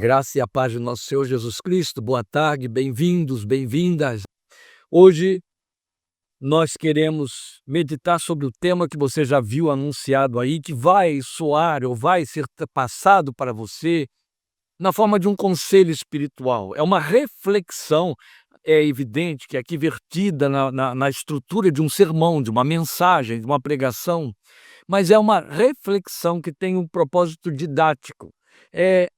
Graça e a paz do nosso Senhor Jesus Cristo. Boa tarde, bem-vindos, bem-vindas. Hoje nós queremos meditar sobre o tema que você já viu anunciado aí, que vai soar ou vai ser passado para você na forma de um conselho espiritual. É uma reflexão, é evidente que é aqui vertida na estrutura de um sermão, de uma mensagem, de uma pregação, mas é uma reflexão que tem um propósito didático. É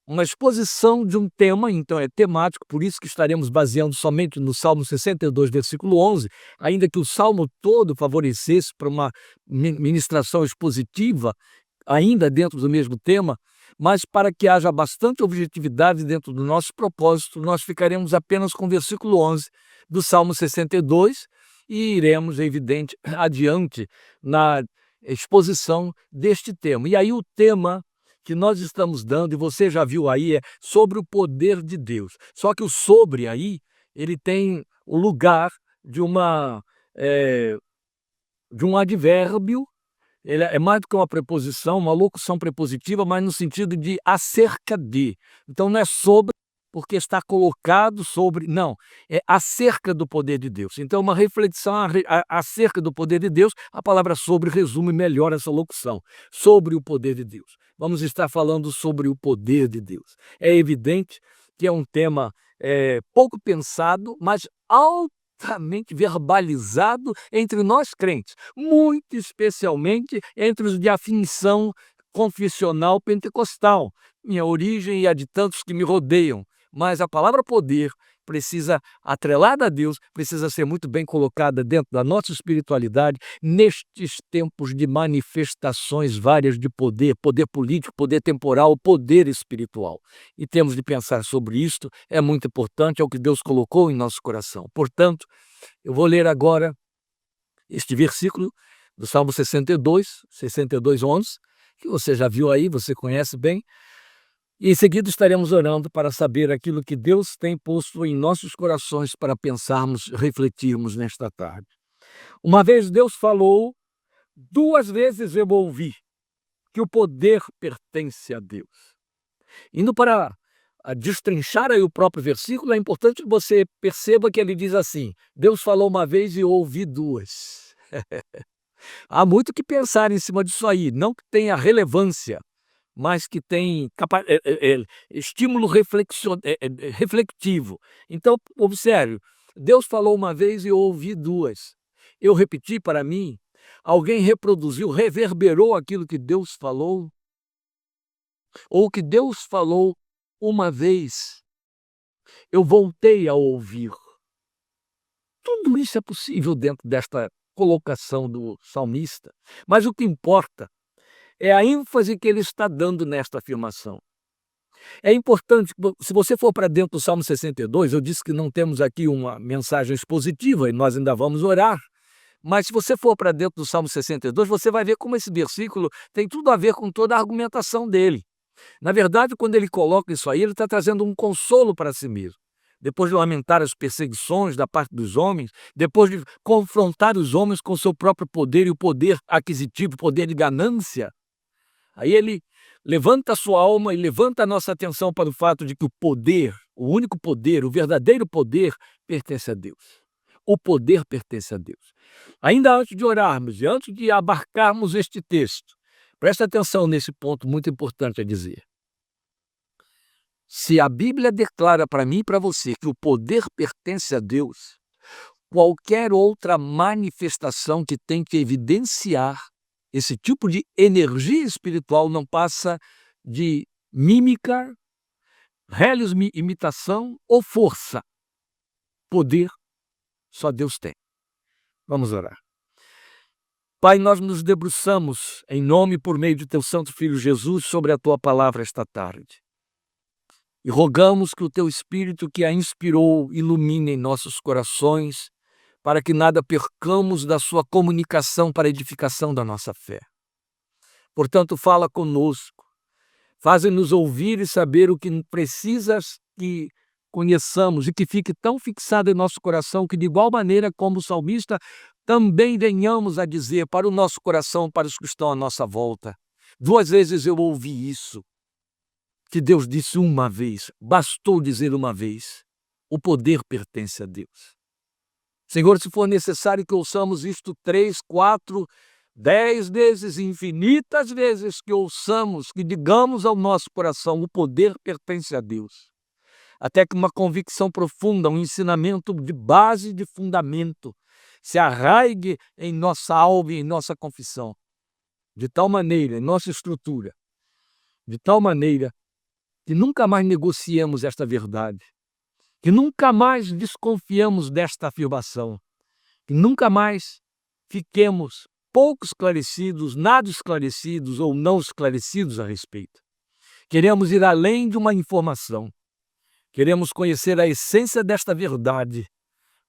uma exposição de um tema, então é temático, por isso que estaremos baseando somente no Salmo 62, versículo 11, ainda que o Salmo todo favorecesse para uma ministração expositiva, ainda dentro do mesmo tema, mas para que haja bastante objetividade dentro do nosso propósito, nós ficaremos apenas com o versículo 11 do Salmo 62 e iremos, é evidente, adiante na exposição deste tema. E aí o tema que nós estamos dando, e você já viu aí, é sobre o poder de Deus. Só que o sobre aí, ele tem o lugar de de um advérbio, ele é mais do que uma preposição, uma locução prepositiva, mas no sentido de acerca de. Então não é sobre porque está colocado sobre, não, é acerca do poder de Deus. Então uma reflexão acerca do poder de Deus, a palavra sobre resume melhor essa locução, sobre o poder de Deus. Vamos estar falando sobre o poder de Deus. É evidente que é um tema pouco pensado, mas altamente verbalizado entre nós crentes, muito especialmente entre os de afinição confessional pentecostal, minha origem e a de tantos que me rodeiam. Mas a palavra poder precisa, atrelada a Deus, precisa ser muito bem colocada dentro da nossa espiritualidade nestes tempos de manifestações várias de poder, poder político, poder temporal, poder espiritual. E temos de pensar sobre isto, é muito importante, é o que Deus colocou em nosso coração. Portanto, eu vou ler agora este versículo do Salmo 62, 11, que você já viu aí, você conhece bem, e em seguida estaremos orando para saber aquilo que Deus tem posto em nossos corações para pensarmos, refletirmos nesta tarde. Uma vez Deus falou, duas vezes eu ouvi que o poder pertence a Deus. Indo para destrinchar aí o próprio versículo, é importante que você perceba que ele diz assim, Deus falou uma vez e eu ouvi duas. Há muito que pensar em cima disso aí, não que tenha relevância, mas que tem estímulo reflectivo. Então, observe, Deus falou uma vez e eu ouvi duas. Eu repeti para mim, alguém reproduziu, reverberou aquilo que Deus falou, ou que Deus falou uma vez, eu voltei a ouvir. Tudo isso é possível dentro desta colocação do salmista, mas o que importa é a ênfase que ele está dando nesta afirmação. É importante, se você for para dentro do Salmo 62, eu disse que não temos aqui uma mensagem expositiva e nós ainda vamos orar, mas se você for para dentro do Salmo 62, você vai ver como esse versículo tem tudo a ver com toda a argumentação dele. Na verdade, quando ele coloca isso aí, ele está trazendo um consolo para si mesmo. Depois de lamentar as perseguições da parte dos homens, depois de confrontar os homens com o seu próprio poder e o poder aquisitivo, o poder de ganância, aí ele levanta a sua alma e levanta a nossa atenção para o fato de que o poder, o único poder, o verdadeiro poder, pertence a Deus. O poder pertence a Deus. Ainda antes de orarmos e antes de abarcarmos este texto, preste atenção nesse ponto muito importante a dizer. Se a Bíblia declara para mim e para você que o poder pertence a Deus, qualquer outra manifestação que tem que evidenciar esse tipo de energia espiritual não passa de mímica, reles imitação ou força. Poder só Deus tem. Vamos orar. Pai, nós nos debruçamos em nome e por meio de teu santo Filho Jesus sobre a tua palavra esta tarde. E rogamos que o teu Espírito que a inspirou ilumine em nossos corações para que nada percamos da sua comunicação para a edificação da nossa fé. Portanto, fala conosco, faze-nos ouvir e saber o que precisas que conheçamos e que fique tão fixado em nosso coração que, de igual maneira como o salmista, também venhamos a dizer para o nosso coração, para os que estão à nossa volta. Duas vezes eu ouvi isso, que Deus disse uma vez, bastou dizer uma vez, o poder pertence a Deus. Senhor, se for necessário que ouçamos isto 3, 4, 10 vezes, infinitas vezes que ouçamos, que digamos ao nosso coração, o poder pertence a Deus. Até que uma convicção profunda, um ensinamento de base, de fundamento, se arraigue em nossa alma e em nossa confissão, de tal maneira, em nossa estrutura, de tal maneira que nunca mais negociemos esta verdade, que nunca mais desconfiamos desta afirmação, que nunca mais fiquemos pouco esclarecidos, nada esclarecidos ou não esclarecidos a respeito. Queremos ir além de uma informação. Queremos conhecer a essência desta verdade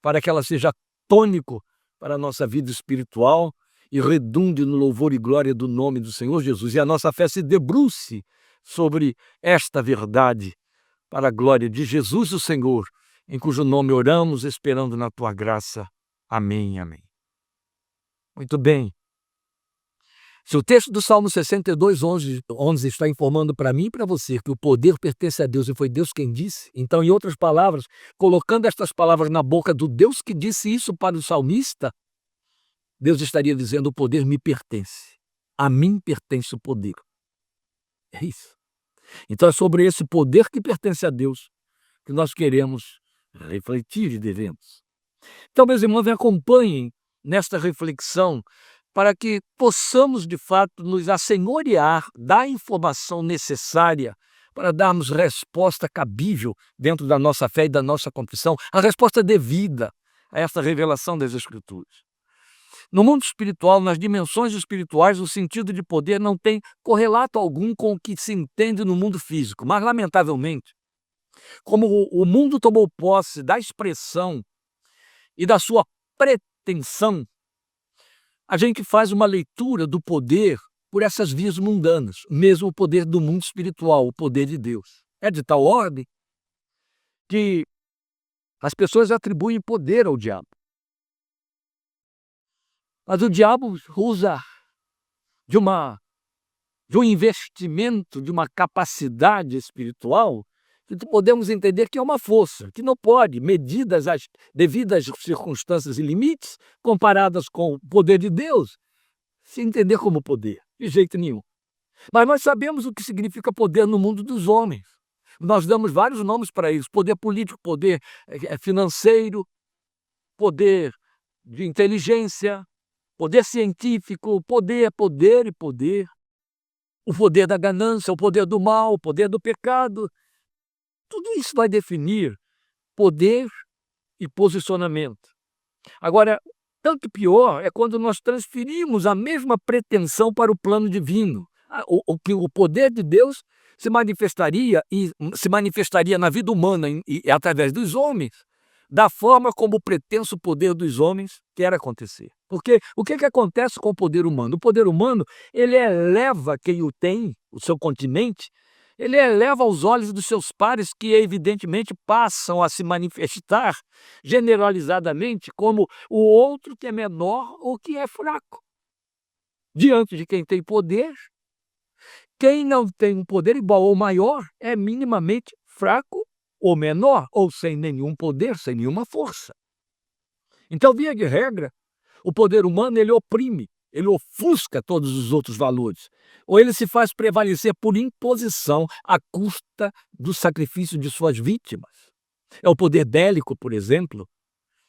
para que ela seja tônico para a nossa vida espiritual e redunde no louvor e glória do nome do Senhor Jesus. E a nossa fé se debruce sobre esta verdade para a glória de Jesus o Senhor, em cujo nome oramos, esperando na tua graça. Amém, amém. Muito bem. Se o texto do Salmo 62, 11 está informando para mim e para você que o poder pertence a Deus e foi Deus quem disse, então, em outras palavras, colocando estas palavras na boca do Deus que disse isso para o salmista, Deus estaria dizendo: o poder me pertence. A mim pertence o poder. É isso. Então é sobre esse poder que pertence a Deus que nós queremos refletir e devemos. Então, meus irmãos, me acompanhem nesta reflexão para que possamos, de fato, nos assenhorear da informação necessária para darmos resposta cabível dentro da nossa fé e da nossa confissão, a resposta devida a esta revelação das Escrituras. No mundo espiritual, nas dimensões espirituais, o sentido de poder não tem correlato algum com o que se entende no mundo físico, mas, lamentavelmente, como o mundo tomou posse da expressão e da sua pretensão, a gente faz uma leitura do poder por essas vias mundanas, mesmo o poder do mundo espiritual, o poder de Deus. É de tal ordem que as pessoas atribuem poder ao diabo. Mas o diabo usa de um investimento, de uma capacidade espiritual, que podemos entender que é uma força, que não pode, medidas as devidas circunstâncias e limites, comparadas com o poder de Deus, se entender como poder, de jeito nenhum. Mas nós sabemos o que significa poder no mundo dos homens. Nós damos vários nomes para isso: poder político, poder financeiro, poder de inteligência, poder científico, poder e poder. O poder da ganância, o poder do mal, o poder do pecado. Tudo isso vai definir poder e posicionamento. Agora, tanto pior é quando nós transferimos a mesma pretensão para o plano divino. O poder de Deus se manifestaria na vida humana e através dos homens, da forma como o pretenso poder dos homens quer acontecer. Porque o que acontece com o poder humano? O poder humano, ele eleva quem o tem, o seu continente, ele eleva aos olhos dos seus pares, que evidentemente passam a se manifestar generalizadamente como o outro que é menor ou que é fraco. Diante de quem tem poder, quem não tem um poder igual ou maior é minimamente fraco ou menor, ou sem nenhum poder, sem nenhuma força. Então, via de regra, o poder humano ele oprime, ele ofusca todos os outros valores, ou ele se faz prevalecer por imposição à custa do sacrifício de suas vítimas. É o poder bélico, por exemplo,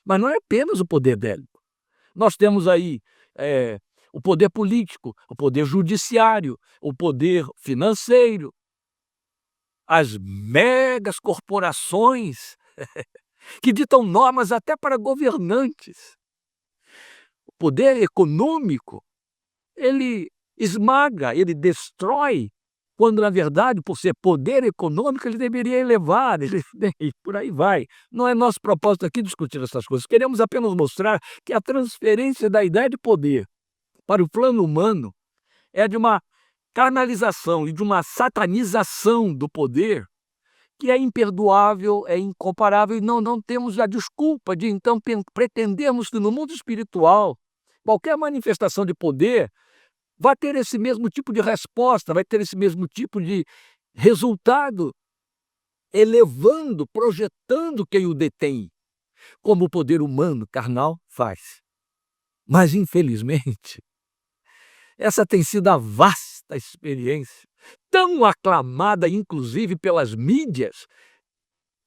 mas não é apenas o poder bélico. Nós temos aí o poder político, o poder judiciário, o poder financeiro, as megas corporações que ditam normas até para governantes. O poder econômico, ele esmaga, ele destrói, quando na verdade, por ser poder econômico, ele deveria elevar, e por aí vai. Não é nosso propósito aqui discutir essas coisas. Queremos apenas mostrar que a transferência da ideia de poder para o plano humano é de uma carnalização e de uma satanização do poder que é imperdoável, é incomparável, e não temos a desculpa de então pretendermos que no mundo espiritual qualquer manifestação de poder vai ter esse mesmo tipo de resposta, vai ter esse mesmo tipo de resultado elevando, projetando quem o detém, como o poder humano carnal faz. Mas, infelizmente, essa tem sido a vasta experiência, tão aclamada, inclusive, pelas mídias,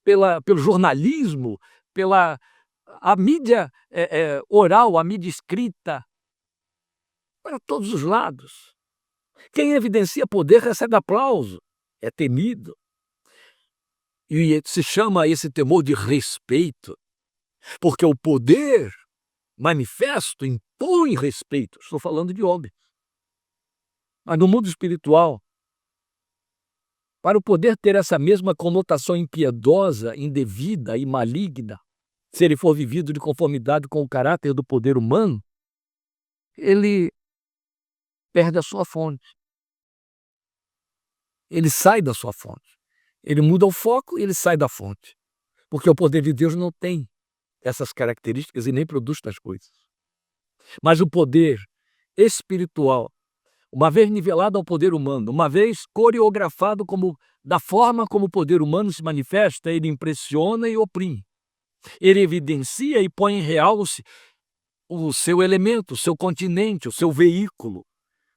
pelo jornalismo, pela a mídia oral, a mídia escrita, para todos os lados. Quem evidencia poder recebe aplauso, é temido. E se chama esse temor de respeito, porque o poder manifesto impõe respeito. Estou falando de homem. Mas no mundo espiritual, para o poder ter essa mesma conotação impiedosa, indevida e maligna, se ele for vivido de conformidade com o caráter do poder humano, ele perde a sua fonte. Ele sai da sua fonte. Ele muda o foco e ele sai da fonte. Porque o poder de Deus não tem essas características e nem produz tais coisas. Mas o poder espiritual, uma vez nivelado ao poder humano, uma vez coreografado da forma como o poder humano se manifesta, ele impressiona e oprime. Ele evidencia e põe em realce o seu elemento, o seu continente, o seu veículo,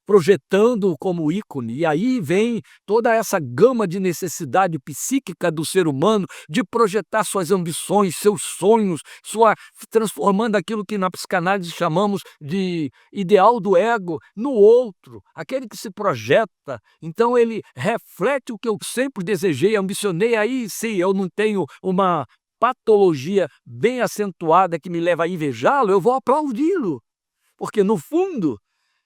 projetando-o como ícone. E aí vem toda essa gama de necessidade psíquica do ser humano de projetar suas ambições, seus sonhos, transformando aquilo que na psicanálise chamamos de ideal do ego no outro, aquele que se projeta. Então ele reflete o que eu sempre desejei, ambicionei. Aí sim, eu não tenho uma patologia bem acentuada que me leva a invejá-lo, eu vou aplaudi-lo, porque no fundo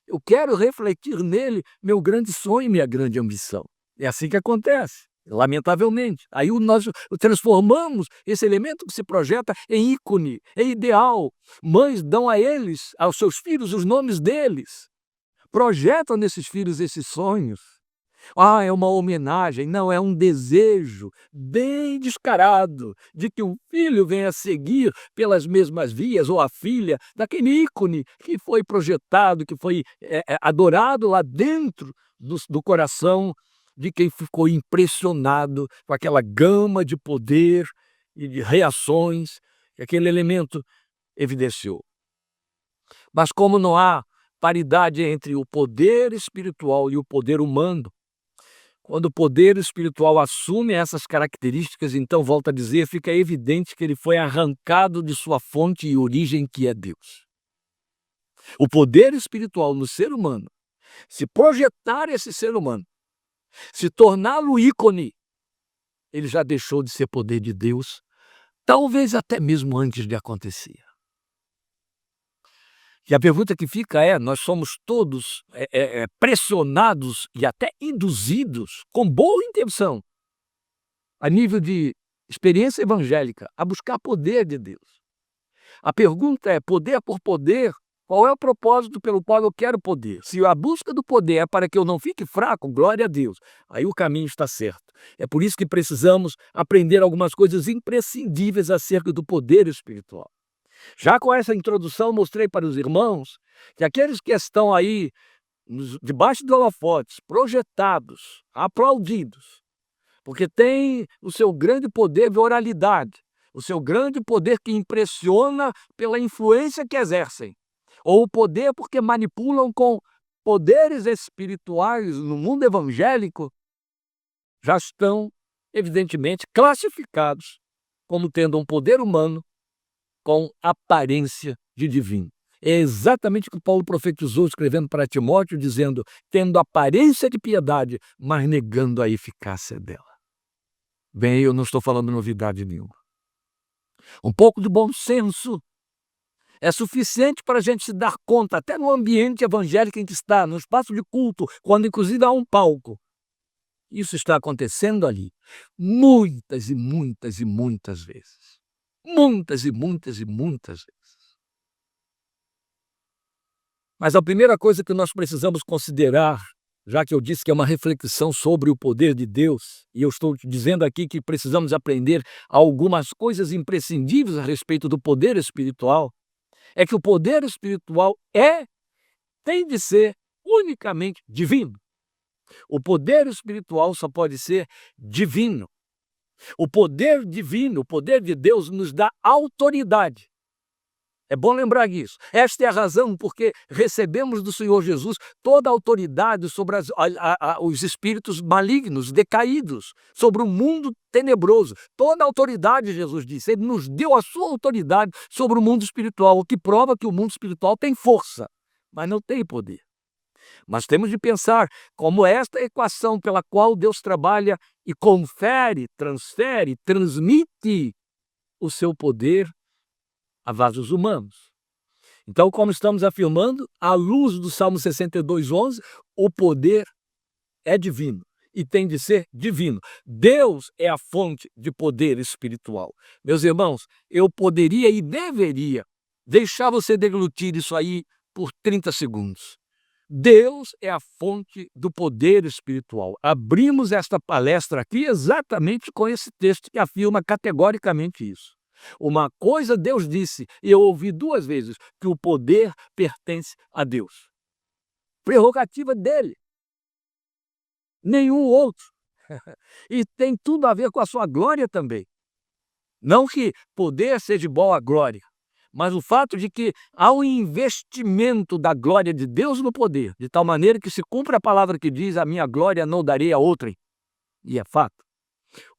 eu quero refletir nele meu grande sonho e minha grande ambição. É assim que acontece, lamentavelmente. Aí nós transformamos esse elemento que se projeta em ícone, em ideal. Mães dão a eles, aos seus filhos, os nomes deles. Projetam nesses filhos esses sonhos. É uma homenagem. Não, é um desejo bem descarado de que o filho venha seguir pelas mesmas vias, ou a filha, daquele ícone que foi projetado, que foi adorado lá dentro do coração de quem ficou impressionado com aquela gama de poder e de reações que aquele elemento evidenciou. Mas como não há paridade entre o poder espiritual e o poder humano, quando o poder espiritual assume essas características, então, volto a dizer, fica evidente que ele foi arrancado de sua fonte e origem, que é Deus. O poder espiritual no ser humano, se projetar esse ser humano, se torná-lo ícone, ele já deixou de ser poder de Deus, talvez até mesmo antes de acontecer. E a pergunta que fica é: nós somos todos pressionados e até induzidos, com boa intenção, a nível de experiência evangélica, a buscar poder de Deus. A pergunta é: poder por poder, qual é o propósito pelo qual eu quero poder? Se a busca do poder é para que eu não fique fraco, glória a Deus, aí o caminho está certo. É por isso que precisamos aprender algumas coisas imprescindíveis acerca do poder espiritual. Já com essa introdução, mostrei para os irmãos que aqueles que estão aí debaixo de holofotes, projetados, aplaudidos, porque têm o seu grande poder de oralidade, o seu grande poder que impressiona pela influência que exercem, ou o poder porque manipulam com poderes espirituais no mundo evangélico, já estão, evidentemente, classificados como tendo um poder humano com aparência de divino. É exatamente o que Paulo profetizou escrevendo para Timóteo, dizendo: tendo aparência de piedade, mas negando a eficácia dela. Bem, eu não estou falando novidade nenhuma. Um pouco de bom senso é suficiente para a gente se dar conta, até no ambiente evangélico em que está, no espaço de culto, quando inclusive há um palco. Isso está acontecendo ali muitas e muitas e muitas vezes. Muitas e muitas e muitas vezes. Mas a primeira coisa que nós precisamos considerar, já que eu disse que é uma reflexão sobre o poder de Deus, e eu estou dizendo aqui que precisamos aprender algumas coisas imprescindíveis a respeito do poder espiritual, é que o poder espiritual tem de ser unicamente divino. O poder espiritual só pode ser divino. O poder divino, o poder de Deus nos dá autoridade. É bom lembrar disso. Esta é a razão porque recebemos do Senhor Jesus toda a autoridade sobre os espíritos malignos, decaídos, sobre o mundo tenebroso. Toda a autoridade, Jesus disse, Ele nos deu a sua autoridade sobre o mundo espiritual, o que prova que o mundo espiritual tem força, mas não tem poder. Mas temos de pensar como esta equação pela qual Deus trabalha e confere, transfere, transmite o seu poder a vasos humanos. Então, como estamos afirmando, à luz do Salmo 62:11, o poder é divino e tem de ser divino. Deus é a fonte de poder espiritual. Meus irmãos, eu poderia e deveria deixar você deglutir isso aí por 30 segundos. Deus é a fonte do poder espiritual. Abrimos esta palestra aqui exatamente com esse texto que afirma categoricamente isso. Uma coisa Deus disse, e eu ouvi 2 vezes, que o poder pertence a Deus. Prerrogativa dele. Nenhum outro. E tem tudo a ver com a sua glória também. Não que poder seja igual à glória, mas o fato de que há um investimento da glória de Deus no poder, de tal maneira que se cumpre a palavra que diz, a minha glória não darei a outrem. E é fato.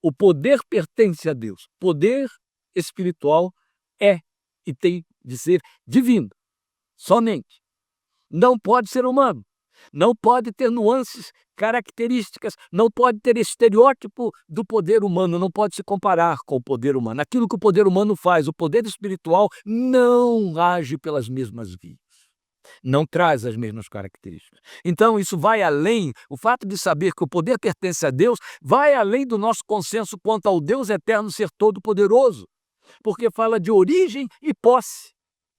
O poder pertence a Deus. Poder espiritual é e tem de ser divino, somente. Não pode ser humano, não pode ter nuances, características, não pode ter estereótipo do poder humano, não pode se comparar com o poder humano. Aquilo que o poder humano faz, o poder espiritual não age pelas mesmas vias. Não traz as mesmas características. Então isso vai além, o fato de saber que o poder pertence a Deus, vai além do nosso consenso quanto ao Deus eterno ser todo-poderoso. Porque fala de origem e posse,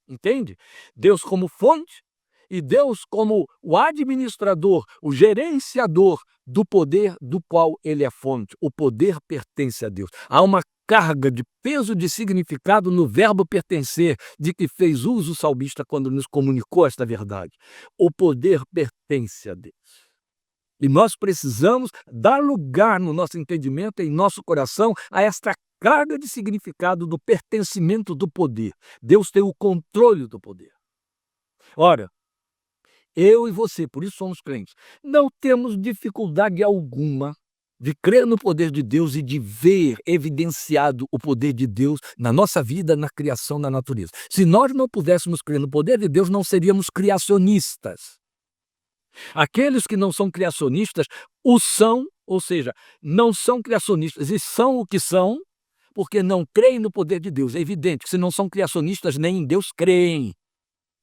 entende? Deus como fonte e Deus como o administrador, o gerenciador do poder do qual ele é fonte. O poder pertence a Deus. Há uma carga de peso de significado no verbo pertencer, de que fez uso o salmista quando nos comunicou esta verdade. O poder pertence a Deus. E nós precisamos dar lugar no nosso entendimento, em nosso coração, a esta carga de significado do pertencimento do poder. Deus tem o controle do poder. Ora, eu e você, por isso somos crentes, não temos dificuldade alguma de crer no poder de Deus e de ver evidenciado o poder de Deus na nossa vida, na criação da natureza. Se nós não pudéssemos crer no poder de Deus, não seríamos criacionistas. Aqueles que não são criacionistas o são, ou seja, não são criacionistas e são o que são, porque não creem no poder de Deus. É evidente que se não são criacionistas, nem em Deus creem.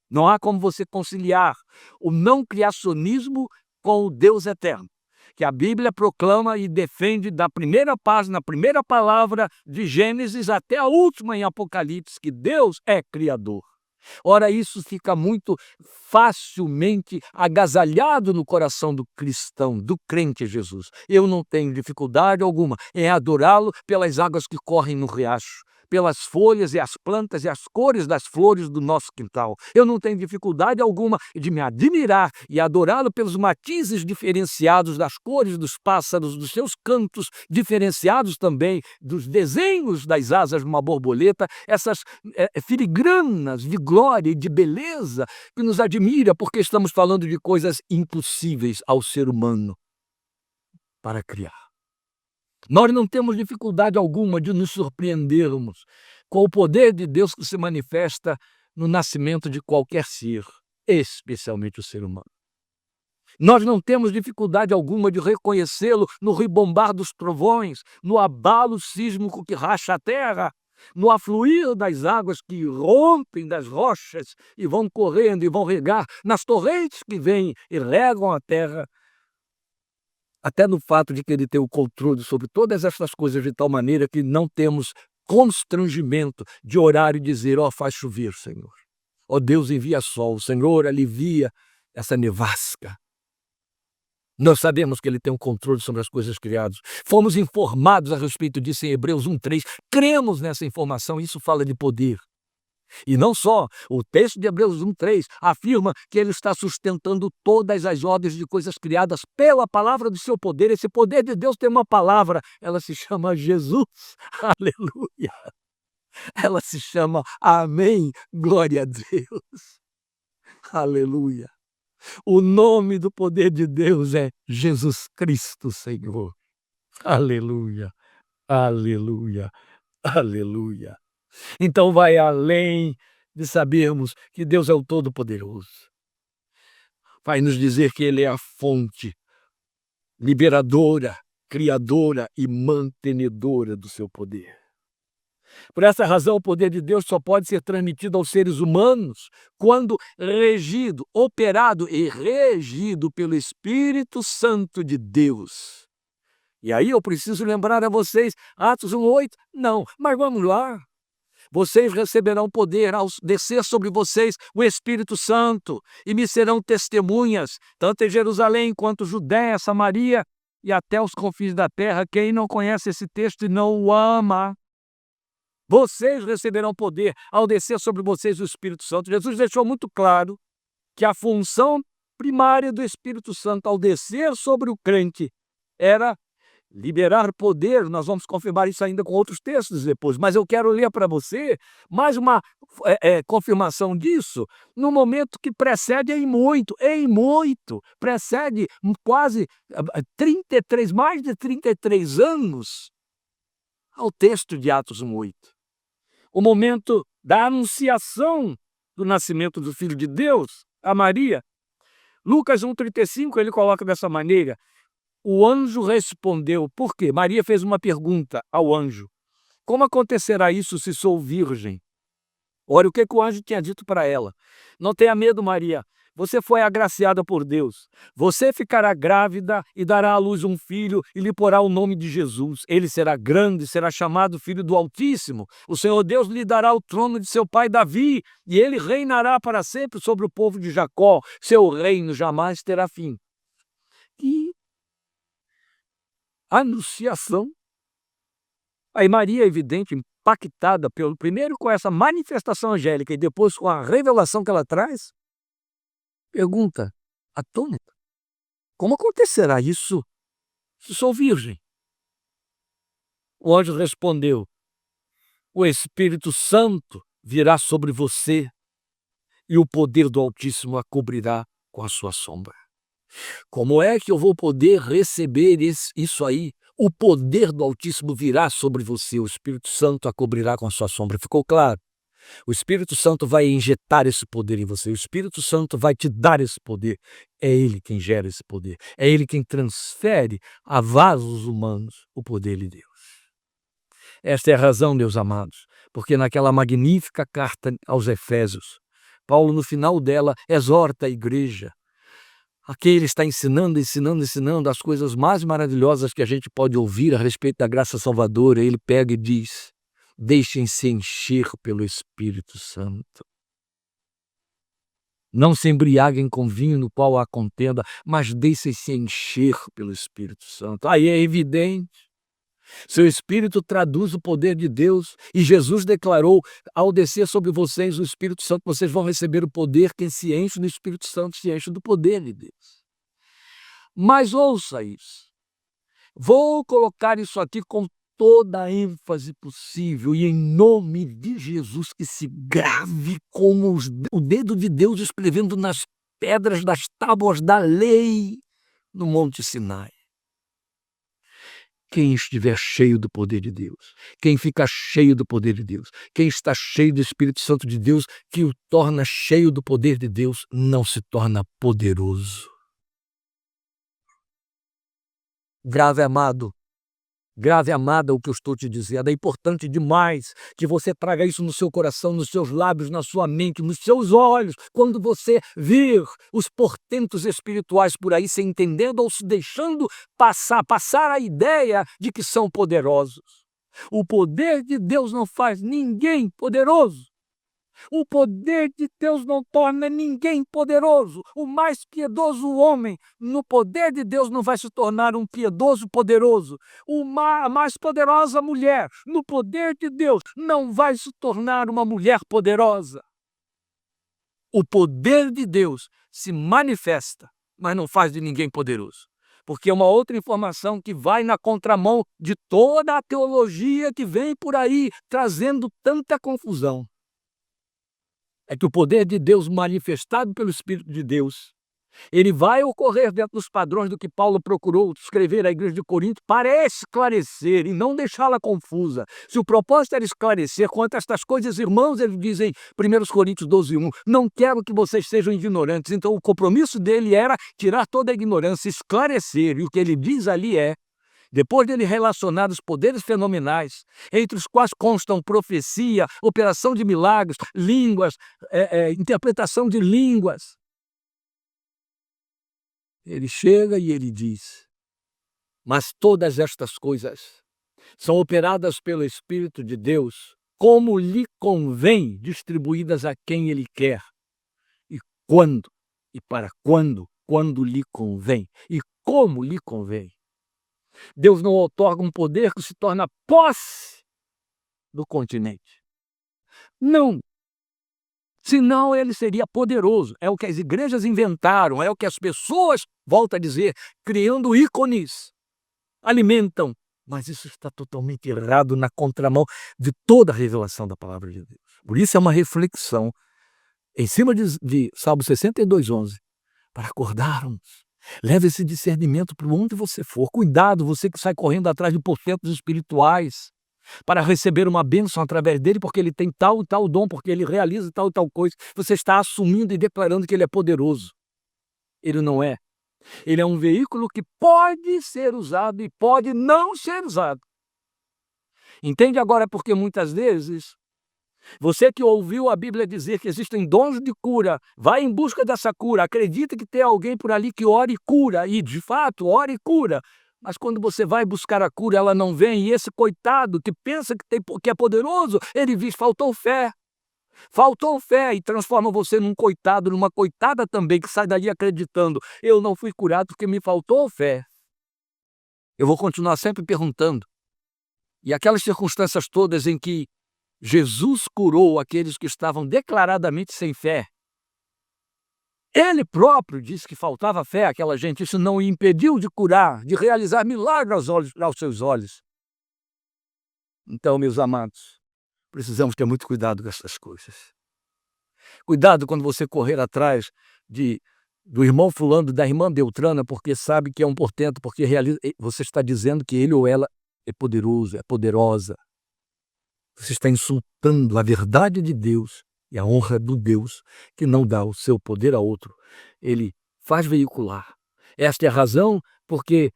Não há como você conciliar o não criacionismo com o Deus eterno, que a Bíblia proclama e defende da primeira página, primeira palavra de Gênesis até a última em Apocalipse, que Deus é criador. Ora, isso fica muito facilmente agasalhado no coração do cristão, do crente em Jesus. Eu não tenho dificuldade alguma em adorá-lo pelas águas que correm no riacho, pelas folhas e as plantas e as cores das flores do nosso quintal. Eu não tenho dificuldade alguma de me admirar e adorá-lo pelos matizes diferenciados das cores dos pássaros, dos seus cantos diferenciados também, dos desenhos das asas de uma borboleta, essas filigranas de glória e de beleza que nos admira, porque estamos falando de coisas impossíveis ao ser humano para criar. Nós não temos dificuldade alguma de nos surpreendermos com o poder de Deus que se manifesta no nascimento de qualquer ser, especialmente o ser humano. Nós não temos dificuldade alguma de reconhecê-lo no ribombar dos trovões, no abalo sísmico que racha a terra, no afluir das águas que rompem das rochas e vão correndo e vão regar, nas torrentes que vêm e regam a terra, até no fato de que ele tem o controle sobre todas estas coisas de tal maneira que não temos constrangimento de orar e dizer, ó, faz chover, Senhor. Ó, Deus envia sol, Senhor, alivia essa nevasca. Nós sabemos que ele tem o controle sobre as coisas criadas. Fomos informados a respeito disso em Hebreus 1:3. Cremos nessa informação, isso fala de poder. E não só, o texto de Hebreus 1:3 afirma que ele está sustentando todas as ordens de coisas criadas pela palavra do seu poder. Esse poder de Deus tem uma palavra, ela se chama Jesus. Aleluia! Ela se chama Amém, glória a Deus. Aleluia! O nome do poder de Deus é Jesus Cristo, Senhor. Aleluia, aleluia, aleluia. Então vai além de sabermos que Deus é o Todo-Poderoso. Vai nos dizer que Ele é a fonte liberadora, criadora e mantenedora do seu poder. Por essa razão, o poder de Deus só pode ser transmitido aos seres humanos quando regido, operado e regido pelo Espírito Santo de Deus. E aí eu preciso lembrar a vocês, Atos 1:8, não, mas vamos lá. Vocês receberão poder ao descer sobre vocês o Espírito Santo e me serão testemunhas, tanto em Jerusalém quanto Judéia, Samaria e até os confins da terra. Quem não conhece esse texto e não o ama? Vocês receberão poder ao descer sobre vocês o Espírito Santo. Jesus deixou muito claro que a função primária do Espírito Santo ao descer sobre o crente era liberar poder. Nós vamos confirmar isso ainda com outros textos depois, mas eu quero ler para você mais uma confirmação disso no momento que precede em muito, precede quase 33, mais de 33 anos ao texto de Atos 1:8. O momento da anunciação do nascimento do Filho de Deus a Maria. Lucas 1:35 ele coloca dessa maneira: o anjo respondeu. Por quê? Maria fez uma pergunta ao anjo: como acontecerá isso se sou virgem? Olha o que o anjo tinha dito para ela: não tenha medo, Maria, você foi agraciada por Deus. Você ficará grávida e dará à luz um filho e lhe porá o nome de Jesus. Ele será grande, será chamado Filho do Altíssimo. O Senhor Deus lhe dará o trono de seu pai Davi e ele reinará para sempre sobre o povo de Jacó. Seu reino jamais terá fim. E anunciação. Aí Maria, evidente, impactada primeiro com essa manifestação angélica e depois com a revelação que ela traz, pergunta atônita: como acontecerá isso se sou virgem? O anjo respondeu: o Espírito Santo virá sobre você e o poder do Altíssimo a cobrirá com a sua sombra. Como é que eu vou poder receber isso aí? O poder do Altíssimo virá sobre você, o Espírito Santo a cobrirá com a sua sombra. Ficou claro? O Espírito Santo vai injetar esse poder em você. O Espírito Santo vai te dar esse poder. É Ele quem gera esse poder. É Ele quem transfere a vasos humanos o poder de Deus. Esta é a razão, meus amados, porque naquela magnífica carta aos Efésios, Paulo, no final dela, exorta a igreja. Aqui ele está ensinando as coisas mais maravilhosas que a gente pode ouvir a respeito da graça salvadora. Ele pega e diz: deixem-se encher pelo Espírito Santo. Não se embriaguem com vinho no qual há contenda, mas deixem-se encher pelo Espírito Santo. Aí é evidente. Seu Espírito traduz o poder de Deus e Jesus declarou: ao descer sobre vocês o Espírito Santo, vocês vão receber o poder. Quem se enche do Espírito Santo se enche do poder de Deus. Mas ouça isso. Vou colocar isso aqui com toda a ênfase possível e em nome de Jesus que se grave como o dedo de Deus escrevendo nas pedras das tábuas da lei no Monte Sinai. Quem estiver cheio do poder de Deus, quem fica cheio do poder de Deus, quem está cheio do Espírito Santo de Deus, que o torna cheio do poder de Deus, não se torna poderoso. Grave, amado, grave, amada, o que eu estou te dizendo. É importante demais que você traga isso no seu coração, nos seus lábios, na sua mente, nos seus olhos. Quando você vir os portentos espirituais por aí se entendendo ou se deixando passar a ideia de que são poderosos. O poder de Deus não faz ninguém poderoso. O poder de Deus não torna ninguém poderoso. O mais piedoso homem, no poder de Deus, não vai se tornar um piedoso poderoso. A mais poderosa mulher, no poder de Deus, não vai se tornar uma mulher poderosa. O poder de Deus se manifesta, mas não faz de ninguém poderoso. Porque é uma outra informação que vai na contramão de toda a teologia que vem por aí, trazendo tanta confusão. É que o poder de Deus manifestado pelo Espírito de Deus, ele vai ocorrer dentro dos padrões do que Paulo procurou escrever à igreja de Corinto para esclarecer e não deixá-la confusa. Se o propósito era esclarecer quanto a estas coisas, irmãos, ele diz em 1 Coríntios 12:1, não quero que vocês sejam ignorantes. Então o compromisso dele era tirar toda a ignorância, esclarecer, e o que ele diz ali é, depois dele relacionar os poderes fenomenais, entre os quais constam profecia, operação de milagres, línguas, interpretação de línguas, ele chega e ele diz, mas todas estas coisas são operadas pelo Espírito de Deus, como lhe convém, distribuídas a quem ele quer, e quando, e para quando lhe convém, e como lhe convém. Deus não outorga um poder que se torna posse do continente. Não. Senão ele seria poderoso. É o que as igrejas inventaram, é o que as pessoas, volto a dizer, criando ícones, alimentam. Mas isso está totalmente errado na contramão de toda a revelação da palavra de Deus. Por isso é uma reflexão em cima de Salmo 62:11, para acordarmos. Leve esse discernimento para onde você for. Cuidado, você que sai correndo atrás de portentos espirituais para receber uma bênção através dele, porque ele tem tal e tal dom, porque ele realiza tal e tal coisa. Você está assumindo e declarando que ele é poderoso. Ele não é. Ele é um veículo que pode ser usado e pode não ser usado. Entende agora porque muitas vezes você que ouviu a Bíblia dizer que existem dons de cura, vai em busca dessa cura, acredita que tem alguém por ali que ora e cura, e de fato ora e cura, mas quando você vai buscar a cura, ela não vem, e esse coitado que pensa que é poderoso, ele diz, faltou fé e transforma você num coitado, numa coitada também, que sai dali acreditando, eu não fui curado porque me faltou fé. Eu vou continuar sempre perguntando, e aquelas circunstâncias todas em que Jesus curou aqueles que estavam declaradamente sem fé. Ele próprio disse que faltava fé àquela gente. Isso não o impediu de curar, de realizar milagres aos seus olhos. Então, meus amados, precisamos ter muito cuidado com essas coisas. Cuidado quando você correr atrás do irmão fulano, da irmã Beltrana, porque sabe que é um portento, porque você está dizendo que ele ou ela é poderoso, é poderosa. Você está insultando a verdade de Deus e a honra do Deus que não dá o seu poder a outro. Ele faz veicular. Esta é a razão porque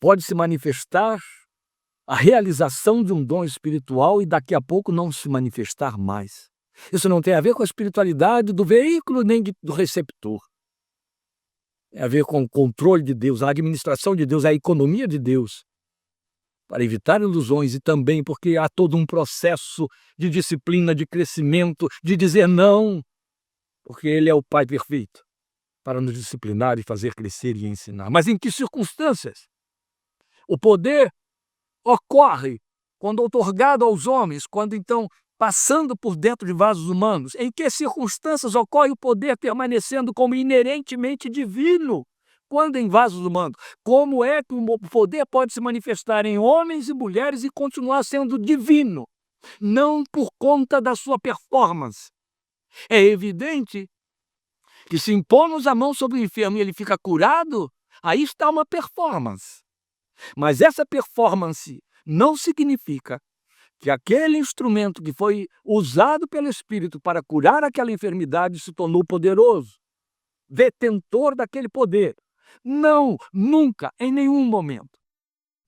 pode se manifestar a realização de um dom espiritual e daqui a pouco não se manifestar mais. Isso não tem a ver com a espiritualidade do veículo nem do receptor. Tem a ver com o controle de Deus, a administração de Deus, a economia de Deus, para evitar ilusões e também porque há todo um processo de disciplina, de crescimento, de dizer não, porque Ele é o Pai perfeito, para nos disciplinar e fazer crescer e ensinar. Mas em que circunstâncias? O poder ocorre quando outorgado aos homens, quando então passando por dentro de vasos humanos. Em que circunstâncias ocorre o poder permanecendo como inerentemente divino? Quando em vasos humanos, como é que o poder pode se manifestar em homens e mulheres e continuar sendo divino? Não por conta da sua performance. É evidente que se impomos a mão sobre o enfermo e ele fica curado, aí está uma performance. Mas essa performance não significa que aquele instrumento que foi usado pelo Espírito para curar aquela enfermidade se tornou poderoso, detentor daquele poder. Não, nunca, em nenhum momento.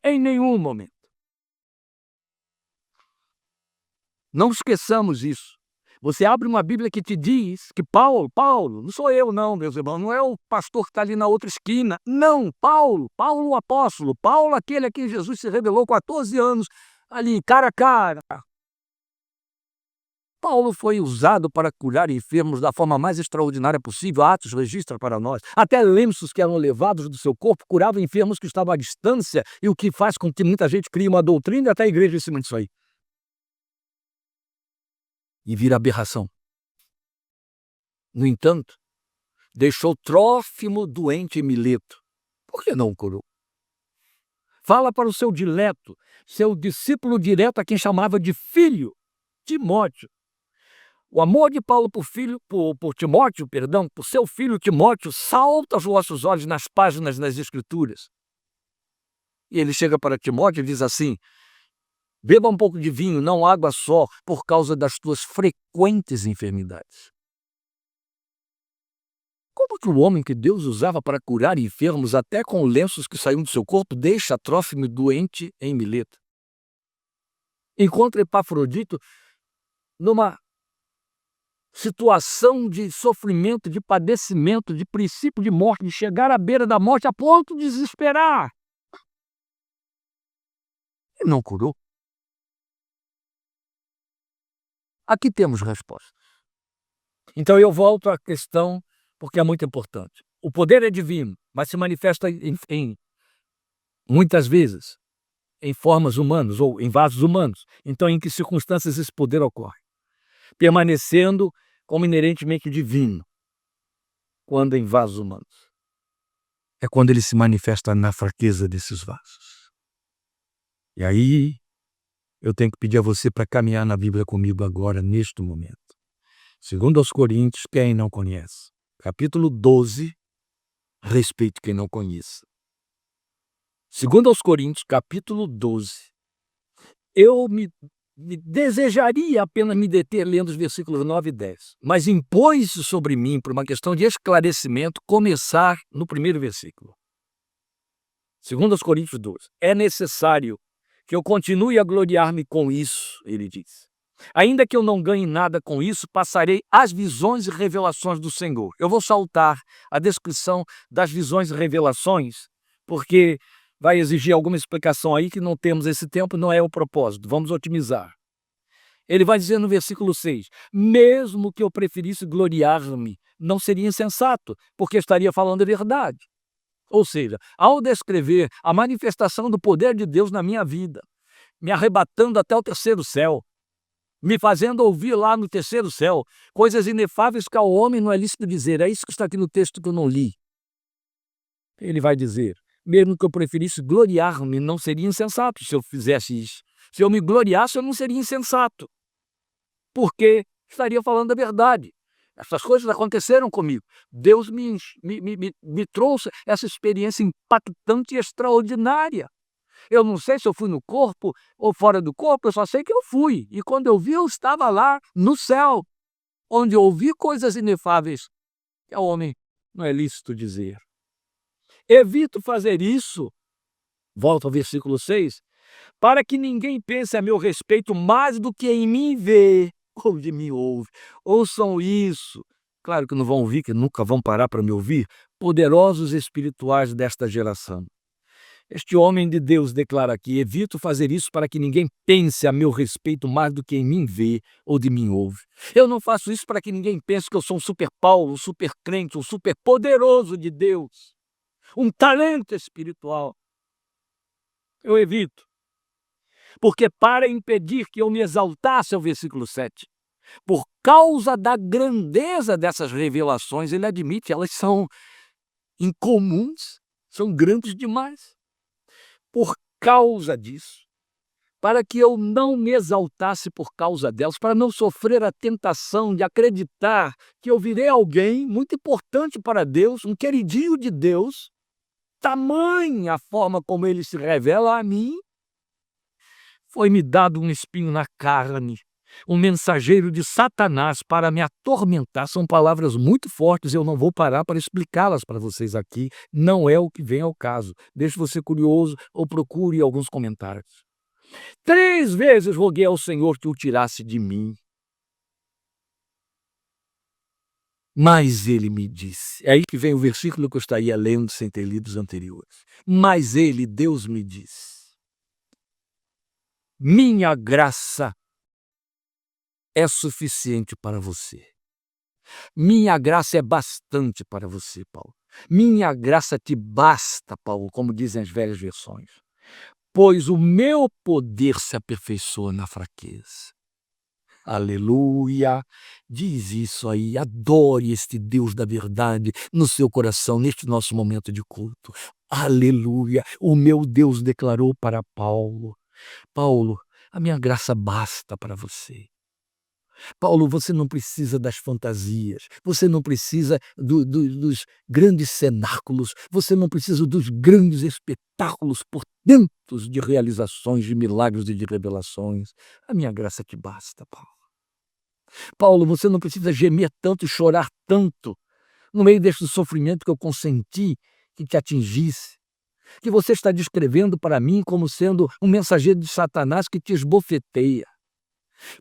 Em nenhum momento. Não esqueçamos isso. Você abre uma Bíblia que te diz que Paulo, não sou eu não, meus irmãos, não é o pastor que está ali na outra esquina. Não, Paulo o apóstolo, Paulo aquele a quem Jesus se revelou 14 anos, ali, cara a cara. Paulo foi usado para curar enfermos da forma mais extraordinária possível. Atos registra para nós. Até lenços que eram levados do seu corpo curavam enfermos que estavam à distância, e o que faz com que muita gente crie uma doutrina e até a igreja em cima disso aí. E vira aberração. No entanto, deixou Trófimo doente em Mileto. Por que não o curou? Fala para o seu dileto, seu discípulo direto, a quem chamava de filho, Timóteo. O amor de Paulo por Timóteo, por seu filho Timóteo, salta aos vossos olhos nas páginas das Escrituras. E ele chega para Timóteo e diz assim: beba um pouco de vinho, não água só, por causa das tuas frequentes enfermidades. Como que o homem que Deus usava para curar enfermos, até com lenços que saíam do seu corpo, deixa Trófimo doente em Mileto? Encontra Epafrodito numa situação de sofrimento, de padecimento, de princípio de morte, de chegar à beira da morte a ponto de desesperar. Ele não curou. Aqui temos resposta. Então eu volto à questão, porque é muito importante. O poder é divino, mas se manifesta muitas vezes em formas humanas ou em vasos humanos. Então, em que circunstâncias esse poder ocorre? Permanecendo como inerentemente divino, quando em vasos humanos. É quando ele se manifesta na fraqueza desses vasos. E aí, eu tenho que pedir a você para caminhar na Bíblia comigo agora, neste momento. 2 Coríntios, quem não conhece? Capítulo 12, respeite quem não conheça. 2 Coríntios, capítulo 12. Eu me desejaria apenas me deter lendo os versículos 9 e 10, mas impôs-se sobre mim, por uma questão de esclarecimento, começar no primeiro versículo. 2 Coríntios 12. É necessário que eu continue a gloriar-me com isso, ele diz. Ainda que eu não ganhe nada com isso, passarei as visões e revelações do Senhor. Eu vou saltar a descrição das visões e revelações, porque vai exigir alguma explicação aí que não temos esse tempo, não é o propósito. Vamos otimizar. Ele vai dizer no versículo 6, mesmo que eu preferisse gloriar-me, não seria insensato, porque estaria falando a verdade. Ou seja, ao descrever a manifestação do poder de Deus na minha vida, me arrebatando até o terceiro céu, me fazendo ouvir lá no terceiro céu coisas inefáveis que ao homem não é lícito dizer. É isso que está aqui no texto que eu não li. Ele vai dizer, mesmo que eu preferisse gloriar-me, não seria insensato se eu fizesse isso. Se eu me gloriasse, eu não seria insensato, porque estaria falando a verdade. Essas coisas aconteceram comigo. Deus me trouxe essa experiência impactante e extraordinária. Eu não sei se eu fui no corpo ou fora do corpo, eu só sei que eu fui. E quando eu vi, eu estava lá no céu, onde eu ouvi coisas inefáveis que ao homem não é lícito dizer. Evito fazer isso, volta ao versículo 6, para que ninguém pense a meu respeito mais do que em mim vê ou de mim ouve. Ouçam isso. Claro que não vão ouvir, que nunca vão parar para me ouvir, poderosos espirituais desta geração. Este homem de Deus declara aqui, evito fazer isso para que ninguém pense a meu respeito mais do que em mim vê ou de mim ouve. Eu não faço isso para que ninguém pense que eu sou um super Paulo, um super crente, um super poderoso de Deus, um talento espiritual. Eu evito. Porque para impedir que eu me exaltasse, é o versículo 7, por causa da grandeza dessas revelações, ele admite, elas são incomuns, são grandes demais. Por causa disso, para que eu não me exaltasse por causa delas, para não sofrer a tentação de acreditar que eu virei alguém muito importante para Deus, um queridinho de Deus, tamanha a forma como ele se revela a mim, foi-me dado um espinho na carne, um mensageiro de Satanás para me atormentar. São palavras muito fortes, eu não vou parar para explicá-las para vocês aqui, não é o que vem ao caso. Deixe você curioso ou procure alguns comentários. 3 vezes roguei ao Senhor que o tirasse de mim. Mas ele me disse, é aí que vem o versículo que eu estaria lendo sem ter lido os anteriores. Mas ele, Deus me disse, minha graça é suficiente para você. Minha graça é bastante para você, Paulo. Minha graça te basta, Paulo, como dizem as velhas versões. Pois o meu poder se aperfeiçoa na fraqueza. Aleluia! Diz isso aí, adore este Deus da verdade no seu coração, neste nosso momento de culto. Aleluia! O meu Deus declarou para Paulo: Paulo, a minha graça basta para você. Paulo, você não precisa das fantasias, você não precisa dos grandes cenáculos, você não precisa dos grandes espetáculos portentos de realizações, de milagres e de revelações. A minha graça te basta, Paulo. Paulo, você não precisa gemer tanto e chorar tanto no meio deste sofrimento que eu consenti que te atingisse, que você está descrevendo para mim como sendo um mensageiro de Satanás que te esbofeteia.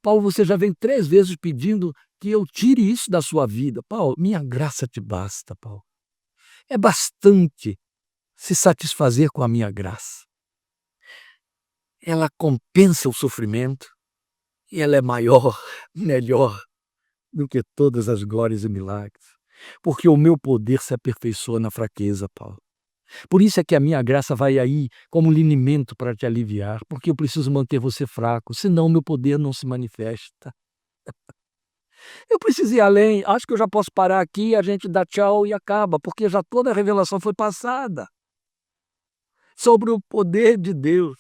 Paulo, você já vem 3 vezes pedindo que eu tire isso da sua vida. Paulo, minha graça te basta, Paulo. É bastante se satisfazer com a minha graça. Ela compensa o sofrimento e ela é maior, melhor do que todas as glórias e milagres. Porque o meu poder se aperfeiçoa na fraqueza, Paulo. Por isso é que a minha graça vai aí como linimento para te aliviar, porque eu preciso manter você fraco, senão o meu poder não se manifesta. Eu preciso ir além, acho que eu já posso parar aqui, a gente dá tchau e acaba, porque já toda a revelação foi passada sobre o poder de Deus.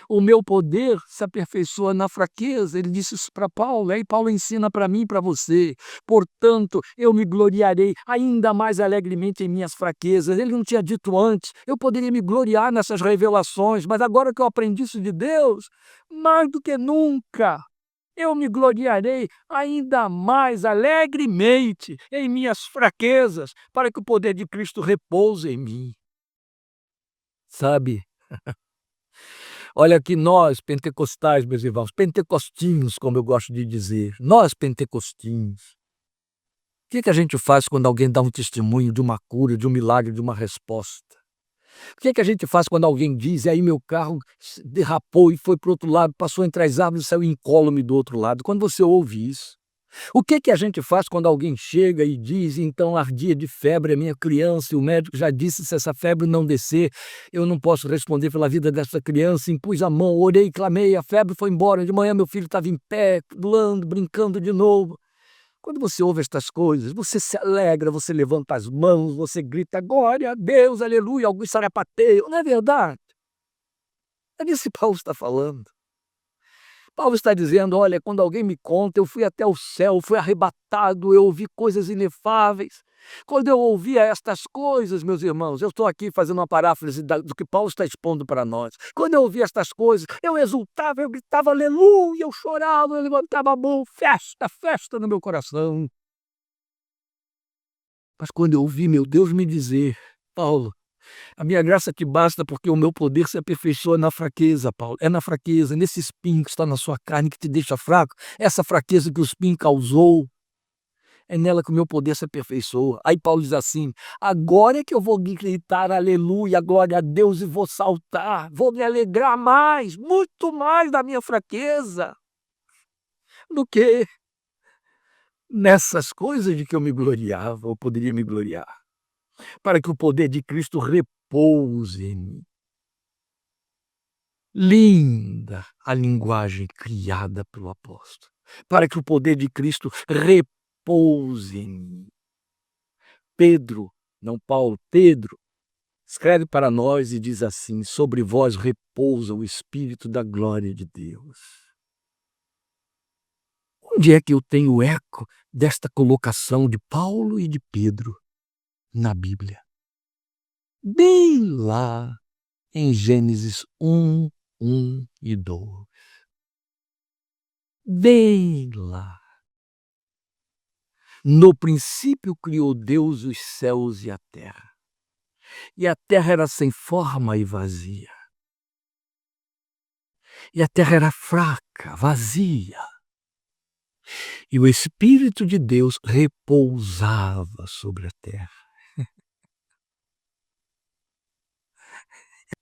O meu poder se aperfeiçoa na fraqueza, ele disse isso para Paulo, aí Paulo ensina para mim e para você. Portanto, eu me gloriarei ainda mais alegremente em minhas fraquezas. Ele não tinha dito antes, eu poderia me gloriar nessas revelações, mas agora que eu aprendi isso de Deus, mais do que nunca, eu me gloriarei ainda mais alegremente em minhas fraquezas, para que o poder de Cristo repouse em mim. Sabe? Olha que nós, pentecostais, meus irmãos, pentecostinhos, como eu gosto de dizer, nós pentecostinhos, o que a gente faz quando alguém dá um testemunho de uma cura, de um milagre, de uma resposta? O que a gente faz quando alguém diz, e aí meu carro derrapou e foi para o outro lado, passou entre as árvores e saiu incólume do outro lado? Quando você ouve isso, o que a gente faz quando alguém chega e diz, então ardia de febre a minha criança, e o médico já disse, se essa febre não descer, eu não posso responder pela vida dessa criança, impus a mão, orei, clamei, a febre foi embora, de manhã meu filho estava em pé, pulando, brincando de novo. Quando você ouve estas coisas, você se alegra, você levanta as mãos, você grita, glória a Deus, aleluia, alguns sarapateiam, não é verdade? É disso que Paulo está falando. Paulo está dizendo, olha, quando alguém me conta, eu fui até o céu, fui arrebatado, eu ouvi coisas inefáveis. Quando eu ouvia estas coisas, meus irmãos, eu estou aqui fazendo uma paráfrase do que Paulo está expondo para nós. Quando eu ouvia estas coisas, eu exultava, eu gritava aleluia, eu chorava, eu levantava a mão, festa, festa no meu coração. Mas quando eu ouvi meu Deus me dizer, Paulo, a minha graça te basta porque o meu poder se aperfeiçoa na fraqueza, Paulo. É na fraqueza, nesse espinho que está na sua carne que te deixa fraco, essa fraqueza que o espinho causou, é nela que o meu poder se aperfeiçoa. Aí Paulo diz assim, agora é que eu vou gritar aleluia, glória a Deus e vou saltar, vou me alegrar mais, muito mais da minha fraqueza, do que nessas coisas de que eu me gloriava, ou poderia me gloriar, para que o poder de Cristo repouse em mim. Linda a linguagem criada pelo apóstolo, para que o poder de Cristo repouse em mim. Pedro, não Paulo, Pedro, escreve para nós e diz assim, sobre vós repousa o Espírito da glória de Deus. Onde é que eu tenho eco desta colocação de Paulo e de Pedro na Bíblia? Bem lá em Gênesis 1, 1 e 2. Bem lá. No princípio criou Deus os céus e a terra era sem forma e vazia. E a terra era fraca, vazia. E o Espírito de Deus repousava sobre a terra.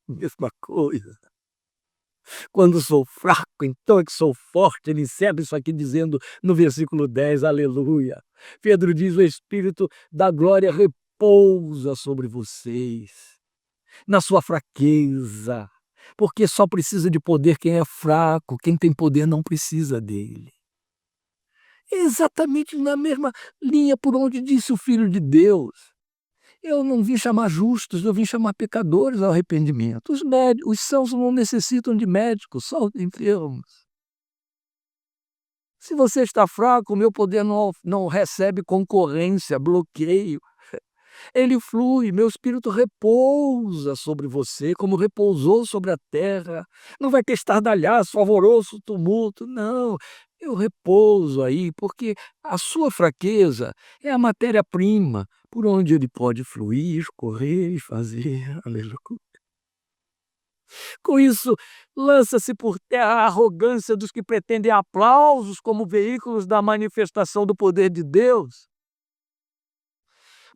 Mesma coisa. Quando sou fraco, então é que sou forte. Ele encerra isso aqui dizendo no versículo 10, aleluia. Pedro diz: o Espírito da glória repousa sobre vocês, na sua fraqueza, porque só precisa de poder quem é fraco, quem tem poder não precisa dele. É exatamente na mesma linha por onde disse o Filho de Deus: eu não vim chamar justos, eu vim chamar pecadores ao arrependimento. Os sãos não necessitam de médicos, só os enfermos. Se você está fraco, o meu poder não recebe concorrência, bloqueio. Ele flui, meu espírito repousa sobre você, como repousou sobre a terra. Não vai ter estardalhaço, alvoroço, tumulto, não. Eu repouso aí, porque a sua fraqueza é a matéria-prima por onde ele pode fluir, correr e fazer. Aleluia. Com isso, lança-se por terra a arrogância dos que pretendem aplausos como veículos da manifestação do poder de Deus.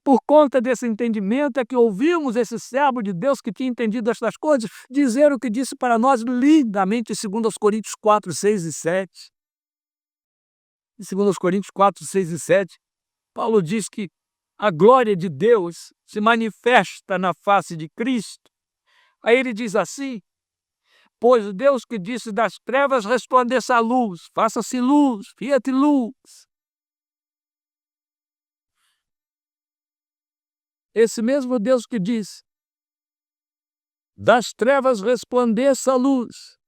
Por conta desse entendimento é que ouvimos esse servo de Deus que tinha entendido estas coisas dizer o que disse para nós lindamente em 2 Coríntios 4, 6 e 7. Em 2 Coríntios 4, 6 e 7, Paulo diz que a glória de Deus se manifesta na face de Cristo. Aí ele diz assim: pois Deus que disse das trevas resplandeça a luz, faça-se luz, fiat luz. Esse mesmo Deus que disse das trevas resplandeça a luz,